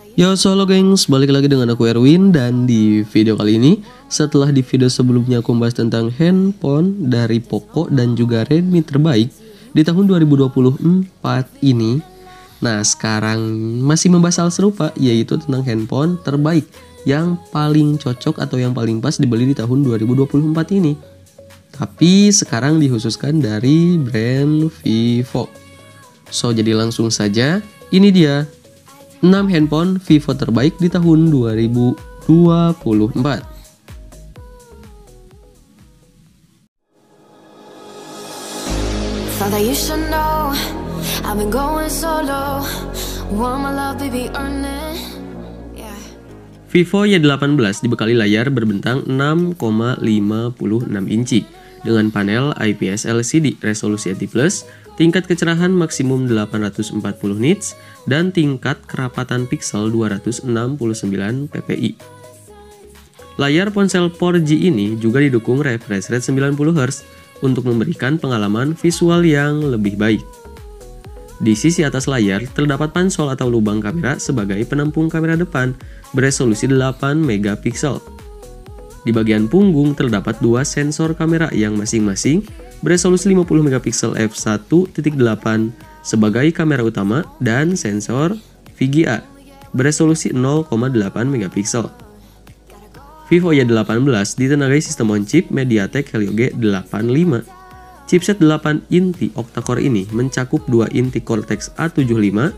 Yo, halo gengs, balik lagi dengan aku Erwin. Dan di video kali ini, setelah di video sebelumnya aku membahas tentang handphone dari Poco dan juga Redmi terbaik di tahun 2024 ini, nah sekarang masih membahas hal serupa, yaitu tentang handphone terbaik yang paling cocok atau yang paling pas dibeli di tahun 2024 ini. Tapi sekarang dikhususkan dari brand Vivo. So, jadi langsung saja, ini dia 6 handphone Vivo terbaik di tahun 2024. Vivo Y18 dibekali layar berbentang 6,56 inci dengan panel IPS LCD resolusi HD+, tingkat kecerahan maksimum 840 nits, dan tingkat kerapatan pixel 269 ppi. Layar ponsel 4G ini juga didukung refresh rate 90Hz untuk memberikan pengalaman visual yang lebih baik. Di sisi atas layar terdapat pansol atau lubang kamera sebagai penampung kamera depan beresolusi 8 megapiksel. Di bagian punggung terdapat dua sensor kamera yang masing-masing beresolusi 50 megapiksel f1.8 sebagai kamera utama dan sensor VGA beresolusi 0,8 megapiksel. Vivo Y18 ditenagai sistem on-chip MediaTek Helio G85. Chipset 8 inti octa-core ini mencakup 2 inti Cortex A75,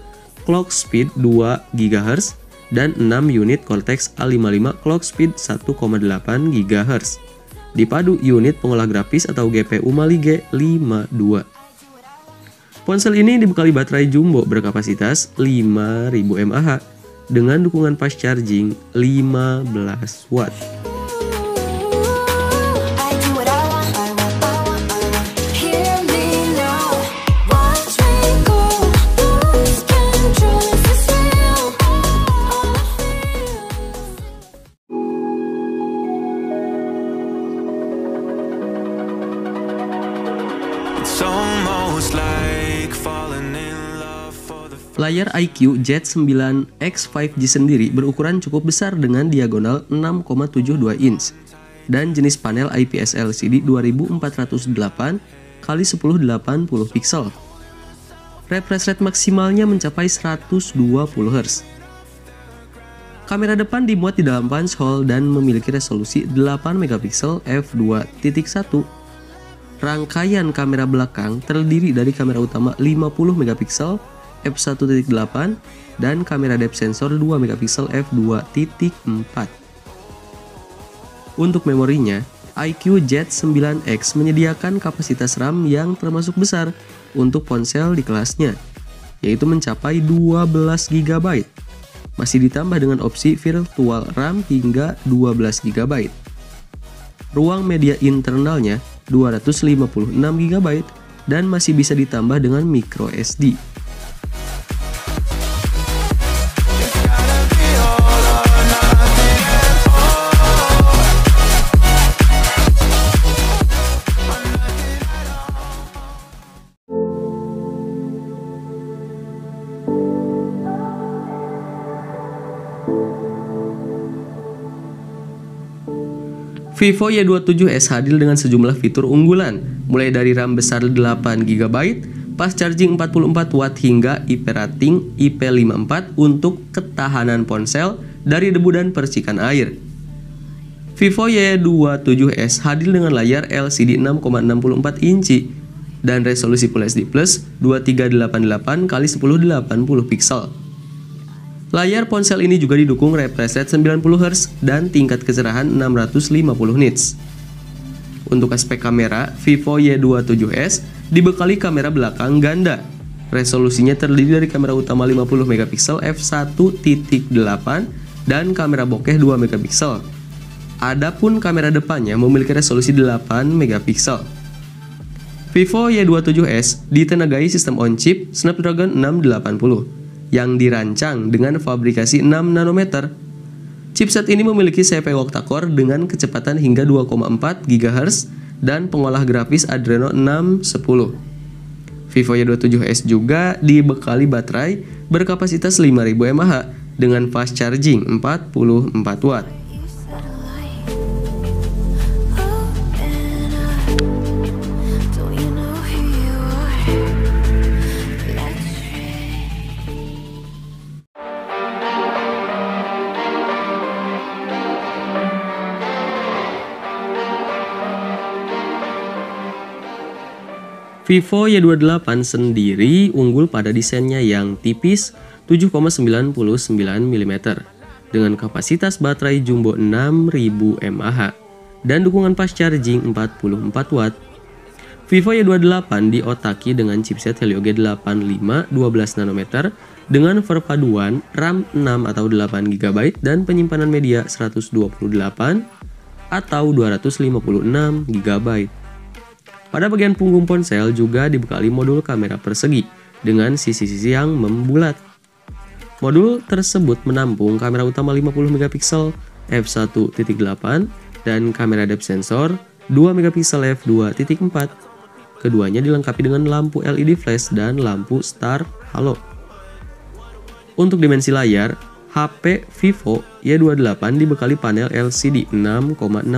clock speed 2 GHz, dan 6 unit Cortex A55 clock speed 1,8 GHz. Dipadu unit pengolah grafis atau GPU Mali G52. Ponsel ini dibekali baterai jumbo berkapasitas 5000 mAh dengan dukungan fast charging 15 watt. Layar iQOO Z9X 5G sendiri berukuran cukup besar dengan diagonal 6,72 inch dan jenis panel IPS LCD 2408 x 1080 pixel. Refresh rate maksimalnya mencapai 120 Hz. Kamera depan dimuat di dalam pansol dan memiliki resolusi 8 megapiksel f2.1. Rangkaian kamera belakang terdiri dari kamera utama 50 megapiksel f1.8 dan kamera depth sensor 2 megapiksel f2.4. Untuk memorinya, iQOO Z9X menyediakan kapasitas RAM yang termasuk besar untuk ponsel di kelasnya, yaitu mencapai 12 GB. Masih ditambah dengan opsi virtual RAM hingga 12 GB. Ruang media internalnya 256 GB dan masih bisa ditambah dengan micro SD. Vivo Y27s hadir dengan sejumlah fitur unggulan, mulai dari RAM besar 8GB, fast charging 44 watt hingga IP rating IP54 untuk ketahanan ponsel dari debu dan percikan air. Vivo Y27s hadir dengan layar LCD 6,64 inci dan resolusi Full HD+ 2388 x 1080 pixel. Layar ponsel ini juga didukung refresh rate 90Hz dan tingkat kecerahan 650 nits. Untuk aspek kamera, Vivo Y27s dibekali kamera belakang ganda. Resolusinya terdiri dari kamera utama 50 megapiksel f1.8 dan kamera bokeh 2 megapiksel. Adapun kamera depannya memiliki resolusi 8 megapiksel. Vivo Y27s ditenagai sistem on-chip Snapdragon 680 yang dirancang dengan fabrikasi 6 nanometer. Chipset ini memiliki CPU octa-core dengan kecepatan hingga 2,4 GHz dan pengolah grafis Adreno 610. Vivo Y27s juga dibekali baterai berkapasitas 5000 mAh dengan fast charging 44 watt. Vivo Y28 sendiri unggul pada desainnya yang tipis 7,99 mm dengan kapasitas baterai jumbo 6000 mAh dan dukungan fast charging 44 watt. Vivo Y28 diotaki dengan chipset Helio G85 12 nanometer dengan perpaduan RAM 6 atau 8 GB dan penyimpanan media 128 atau 256 GB. Pada bagian punggung ponsel juga dibekali modul kamera persegi dengan sisi-sisi yang membulat. Modul tersebut menampung kamera utama 50 MP f1.8 dan kamera depth sensor 2 MP f2.4. Keduanya dilengkapi dengan lampu LED flash dan lampu star halo. Untuk dimensi layar, HP Vivo Y28 dibekali panel LCD 6,68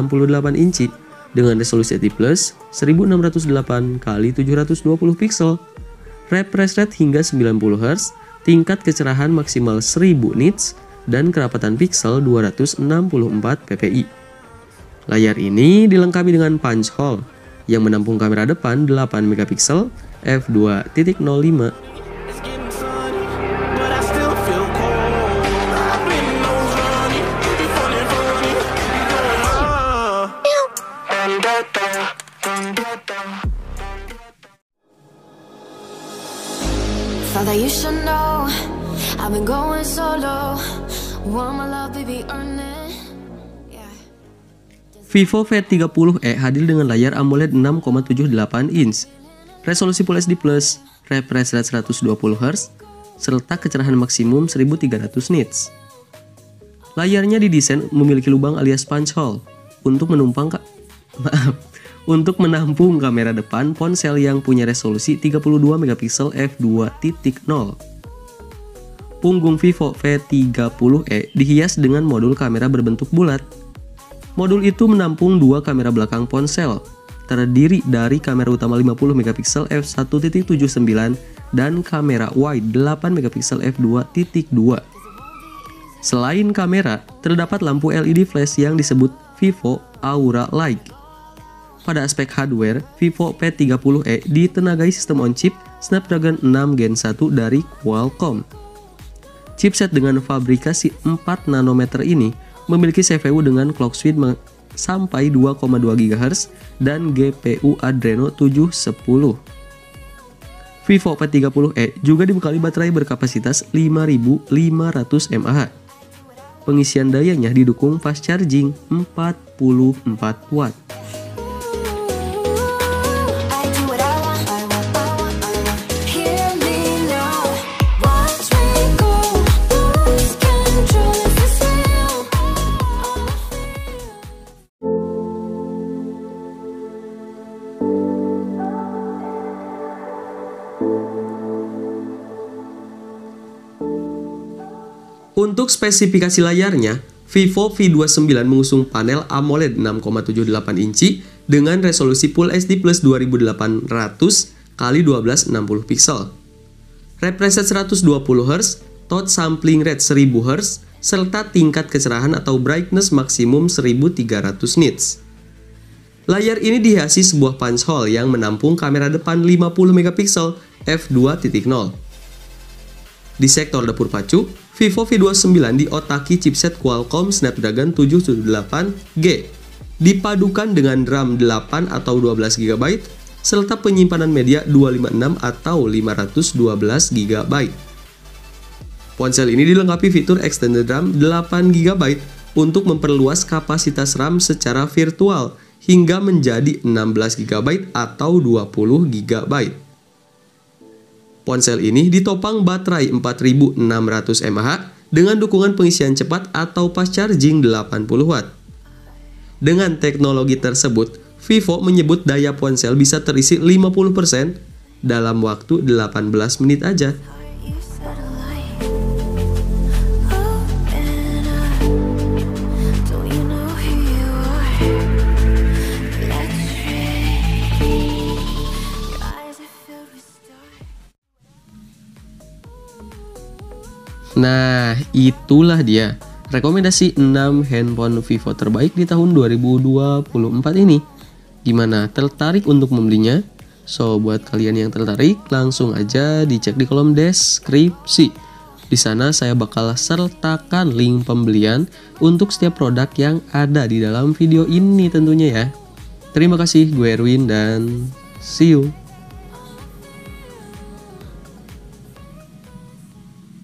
inci dengan resolusi HD+ 1608 x 720 pixel, refresh rate hingga 90 Hz, tingkat kecerahan maksimal 1000 nits, dan kerapatan pixel 264 ppi. Layar ini dilengkapi dengan punch hole yang menampung kamera depan 8 MP f2.05. Thought that you should know I've been going solo. Want my love, baby, earn it. Yeah. Vivo V30e hadir dengan layar AMOLED 6,78 inch, resolusi Full HD+, refresh rate 120 Hz, serta kecerahan maksimum 1300 nits. Layarnya didesain memiliki lubang alias punch hole untuk untuk menampung kamera depan ponsel yang punya resolusi 32 MP f2.0. Punggung Vivo V30e dihias dengan modul kamera berbentuk bulat. Modul itu menampung dua kamera belakang ponsel, terdiri dari kamera utama 50 MP f1.79 dan kamera wide 8 MP f2.2. Selain kamera, terdapat lampu LED flash yang disebut Vivo Aura Light. Pada aspek hardware, Vivo V30e ditenagai sistem on-chip Snapdragon 6 Gen 1 dari Qualcomm. Chipset dengan fabrikasi 4 nanometer ini memiliki CPU dengan clock speed sampai 2,2 GHz dan GPU Adreno 710. Vivo V30e juga dibekali baterai berkapasitas 5500 mAh. Pengisian dayanya didukung fast charging 44 watt. Untuk spesifikasi layarnya, Vivo V29 mengusung panel AMOLED 6,78 inci dengan resolusi Full HD+ 2800 x 1260 pixel, refresh rate 120 Hz, touch sampling rate 1000 Hz, serta tingkat kecerahan atau brightness maksimum 1300 nits. Layar ini dihiasi sebuah punch hole yang menampung kamera depan 50 MP f2.0. Di sektor dapur pacu, Vivo V29 diotaki chipset Qualcomm Snapdragon 778G, dipadukan dengan RAM 8 atau 12 GB, serta penyimpanan media 256 atau 512 GB. Ponsel ini dilengkapi fitur extended RAM 8 GB untuk memperluas kapasitas RAM secara virtual hingga menjadi 16 GB atau 20 GB. Ponsel ini ditopang baterai 4600 mAh dengan dukungan pengisian cepat atau fast charging 80 watt. Dengan teknologi tersebut, Vivo menyebut daya ponsel bisa terisi 50% dalam waktu 18 menit aja. Nah, itulah dia rekomendasi 6 handphone Vivo terbaik di tahun 2024 ini. Gimana, tertarik untuk membelinya? So, buat kalian yang tertarik, langsung aja dicek di kolom deskripsi. Di sana saya bakal sertakan link pembelian untuk setiap produk yang ada di dalam video ini tentunya ya. Terima kasih, gue Erwin dan see you.